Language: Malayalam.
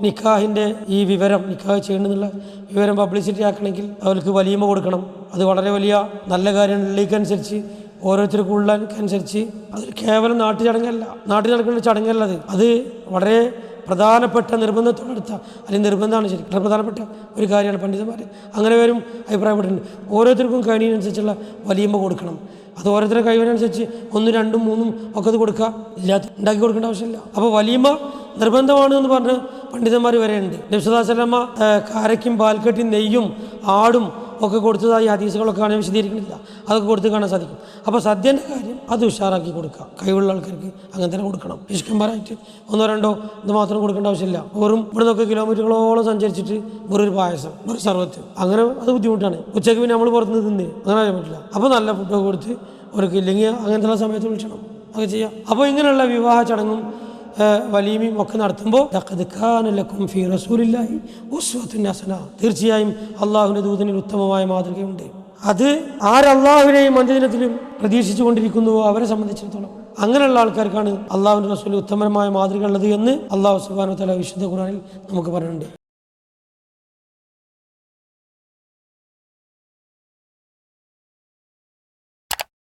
നിക്കാഹിൻ്റെ ഈ വിവരം, നിക്കാഹ് ചെയ്യണമെന്നുള്ള വിവരം പബ്ലിസിറ്റി ആക്കണമെങ്കിൽ അവർക്ക് വലീമ കൊടുക്കണം. അത് വളരെ വലിയ നല്ല കാര്യങ്ങളിലേക്കനുസരിച്ച് ഓരോരുത്തർക്കുള്ളതനുസരിച്ച് അത് കേവലം നാട്ടിൽ നടക്കുന്ന ചടങ്ങല്ല. അത് വളരെ പ്രധാനപ്പെട്ട നിർബന്ധത്തോടെടുത്ത, അല്ലെങ്കിൽ നിർബന്ധമാണ് ശരിക്കും പ്രധാനപ്പെട്ട ഒരു കാര്യമാണ്. പണ്ഡിതന്മാർ അങ്ങനെ വരും അഭിപ്രായപ്പെട്ടിട്ടുണ്ട്. ഓരോരുത്തർക്കും കഴിവിനനുസരിച്ചുള്ള വലീമ കൊടുക്കണം. അത് ഓരോരുത്തരുടെ കഴിവിനനുസരിച്ച് 1, 2, 3 ഒക്കെ അത് കൊടുക്കുക, ഇല്ലാത്ത ഉണ്ടാക്കി കൊടുക്കേണ്ട ആവശ്യമില്ല. അപ്പോൾ വലീമ നിർബന്ധമാണ് എന്ന് പറഞ്ഞ് പണ്ഡിതന്മാർ വരെയുണ്ട്. നബി സല്ലല്ലാഹു അലൈഹി വസല്ലമ കാരയ്ക്കും പാൽക്കട്ടിയും നെയ്യും ആടും ഒക്കെ കൊടുത്തതായി ഹദീസുകളൊക്കെ കാണാൻ വിശദീകരിക്കുന്നില്ല, അതൊക്കെ കൊടുത്ത് കാണാൻ സാധിക്കും. അപ്പോൾ സദ്യൻ്റെ കാര്യം അത് ഉഷാറാക്കി കൊടുക്കുക. കഴിവുള്ള ആൾക്കാർക്ക് അങ്ങനെ തന്നെ കൊടുക്കണം. ഇഷ്കംബറായിട്ട് 1, 2 ഇത് മാത്രം കൊടുക്കേണ്ട ആവശ്യമില്ല. വെറും ഇവിടെ നിന്നൊക്കെ കിലോമീറ്ററുകളോളം സഞ്ചരിച്ചിട്ട് വെറൊരു പായസം, ഒരു സർവത്ത്, അങ്ങനെ അത് ബുദ്ധിമുട്ടാണ്. ഉച്ചയ്ക്ക് പിന്നെ നമ്മൾ പുറത്തുനിന്ന് തിന്ന് അങ്ങനെ അറിയാൻ പറ്റില്ല. അപ്പോൾ നല്ല ഫുഡൊക്കെ കൊടുത്ത് അവർക്ക് ഇല്ലെങ്കിൽ അങ്ങനത്തെ സമയത്ത് വിളിക്കണം, അത് ചെയ്യാം. അപ്പോൾ ഇങ്ങനെയുള്ള വിവാഹ ചടങ്ങും വലീമയും ഒക്കെ നടത്തുമ്പോൾ ലഖദ് കാന ലക്കും ഫീ റസൂലില്ലാഹി ഉസ്വത്തുൻ ഹസന, തീർച്ചയായും അള്ളാഹുവിൻ്റെ ദൂതനിൽ ഉത്തമമായ മാതൃകയുണ്ട്. അത് ആരല്ലാഹുവിനെയും അന്ത്യദിനത്തിലും പ്രതീക്ഷിച്ചു കൊണ്ടിരിക്കുന്നുവോ അവരെ സംബന്ധിച്ചിടത്തോളം അങ്ങനെയുള്ള ആൾക്കാർക്കാണ് അള്ളാഹുവിൻ്റെ റസൂലിൽ ഉത്തമമായ മാതൃക ഉള്ളത് എന്ന് അള്ളാഹു സുബ്ഹാനഹു വ തആല വിശുദ്ധ ഖുർആനിൽ നമുക്ക് പറയുന്നുണ്ട്.